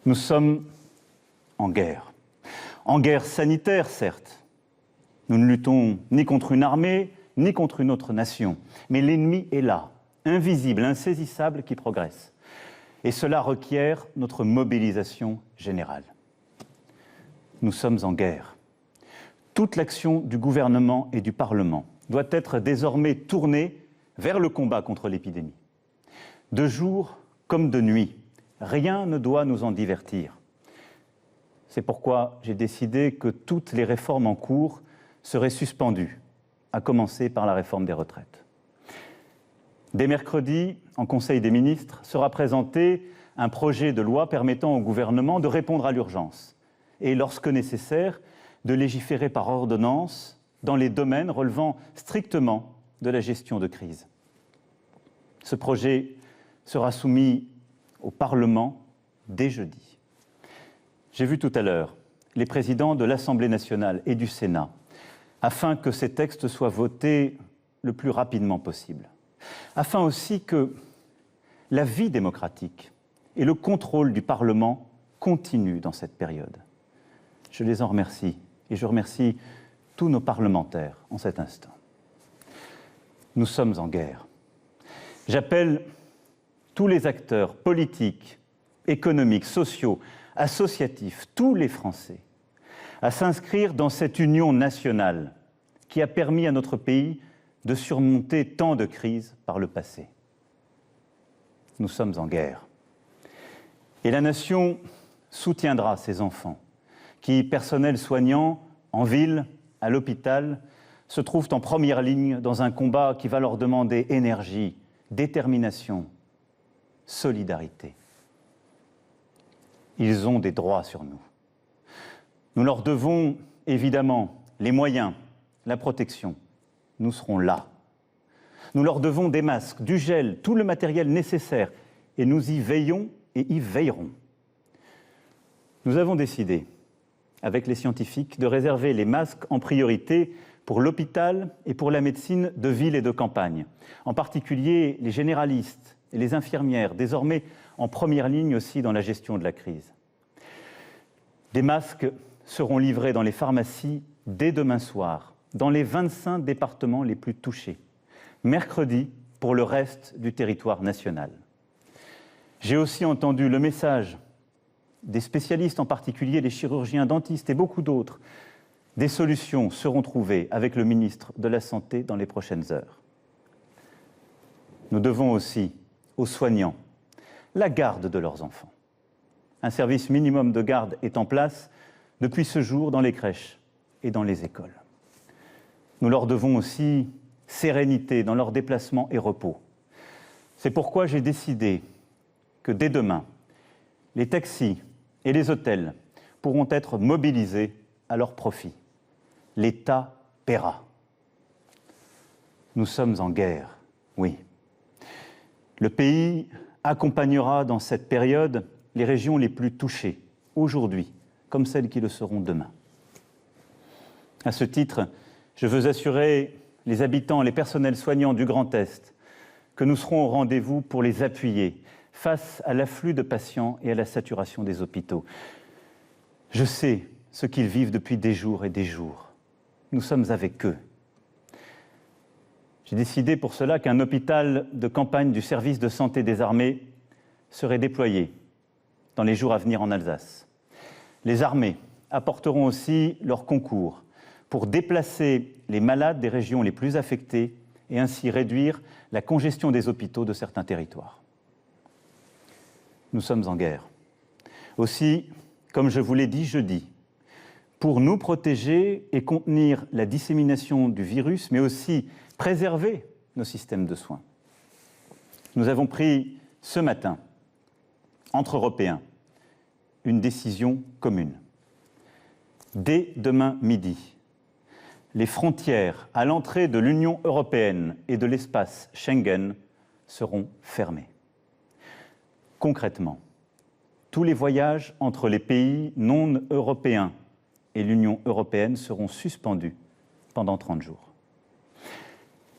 Nous sommes en guerre. En guerre sanitaire, certes. Nous ne luttons ni contre une armée, ni contre une autre nation. Mais l'ennemi est là, invisible, insaisissable, qui progresse. Et cela requiert notre mobilisation générale. Nous sommes en guerre. Toute l'action du gouvernement et du Parlement doit être désormais tournée vers le combat contre l'épidémie. De jour comme de nuit, rien ne doit nous en divertir. C'est pourquoi j'ai décidé que toutes les réformes en cours seraient suspendues, à commencer par la réforme des retraites. Dès mercredi, en Conseil des ministres, sera présenté un projet de loi permettant au gouvernement de répondre à l'urgence et, lorsque nécessaire, de légiférer par ordonnance dans les domaines relevant strictement de la gestion de crise. Ce projet sera soumis au Parlement dès jeudi. J'ai vu tout à l'heure les présidents de l'Assemblée nationale et du Sénat afin que ces textes soient votés le plus rapidement possible, afin aussi que la vie démocratique et le contrôle du Parlement continuent dans cette période. Je les en remercie et je remercie tous nos parlementaires en cet instant. Nous sommes en guerre. J'appelle tous les acteurs politiques, économiques, sociaux, associatifs, tous les Français, à s'inscrire dans cette union nationale qui a permis à notre pays de surmonter tant de crises par le passé. Nous sommes en guerre. Et la nation soutiendra ces enfants qui, personnel soignant, en ville, à l'hôpital, se trouvent en première ligne dans un combat qui va leur demander énergie, détermination, solidarité. Ils ont des droits sur nous. Nous leur devons évidemment les moyens, la protection. Nous serons là. Nous leur devons des masques, du gel, tout le matériel nécessaire et nous y veillons et y veillerons. Nous avons décidé, avec les scientifiques, de réserver les masques en priorité pour l'hôpital et pour la médecine de ville et de campagne, en particulier les généralistes et les infirmières, désormais en première ligne aussi dans la gestion de la crise. Des masques seront livrés dans les pharmacies dès demain soir, dans les 25 départements les plus touchés, mercredi pour le reste du territoire national. J'ai aussi entendu le message des spécialistes, en particulier les chirurgiens dentistes et beaucoup d'autres. Des solutions seront trouvées avec le ministre de la Santé dans les prochaines heures. Nous devons aussi aux soignants la garde de leurs enfants. Un service minimum de garde est en place depuis ce jour dans les crèches et dans les écoles. Nous leur devons aussi sérénité dans leurs déplacements et repos. C'est pourquoi j'ai décidé que dès demain, les taxis et les hôtels pourront être mobilisés à leur profit. L'État paiera. Nous sommes en guerre, oui. Le pays accompagnera dans cette période les régions les plus touchées, aujourd'hui, comme celles qui le seront demain. À ce titre, je veux assurer les habitants, les personnels soignants du Grand Est que nous serons au rendez-vous pour les appuyer face à l'afflux de patients et à la saturation des hôpitaux. Je sais ce qu'ils vivent depuis des jours et des jours. Nous sommes avec eux. J'ai décidé pour cela qu'un hôpital de campagne du service de santé des armées serait déployé dans les jours à venir en Alsace. Les armées apporteront aussi leur concours pour déplacer les malades des régions les plus affectées et ainsi réduire la congestion des hôpitaux de certains territoires. Nous sommes en guerre. Aussi, comme je vous l'ai dit jeudi, pour nous protéger et contenir la dissémination du virus, mais aussi préserver nos systèmes de soins. Nous avons pris ce matin, entre Européens, une décision commune. Dès demain midi, les frontières à l'entrée de l'Union européenne et de l'espace Schengen seront fermées. Concrètement, tous les voyages entre les pays non européens et l'Union européenne seront suspendus pendant 30 jours.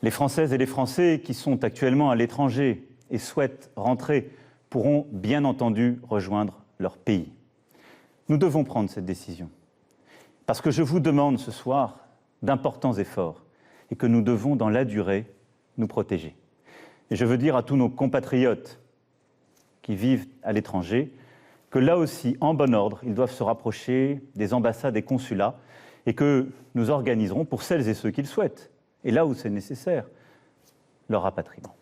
Les Françaises et les Français qui sont actuellement à l'étranger et souhaitent rentrer pourront bien entendu rejoindre leur pays. Nous devons prendre cette décision. Parce que je vous demande ce soir d'importants efforts et que nous devons, dans la durée, nous protéger. Et je veux dire à tous nos compatriotes qui vivent à l'étranger que là aussi, en bon ordre, ils doivent se rapprocher des ambassades et consulats et que nous organiserons, pour celles et ceux qui le souhaitent, et là où c'est nécessaire, leur rapatriement.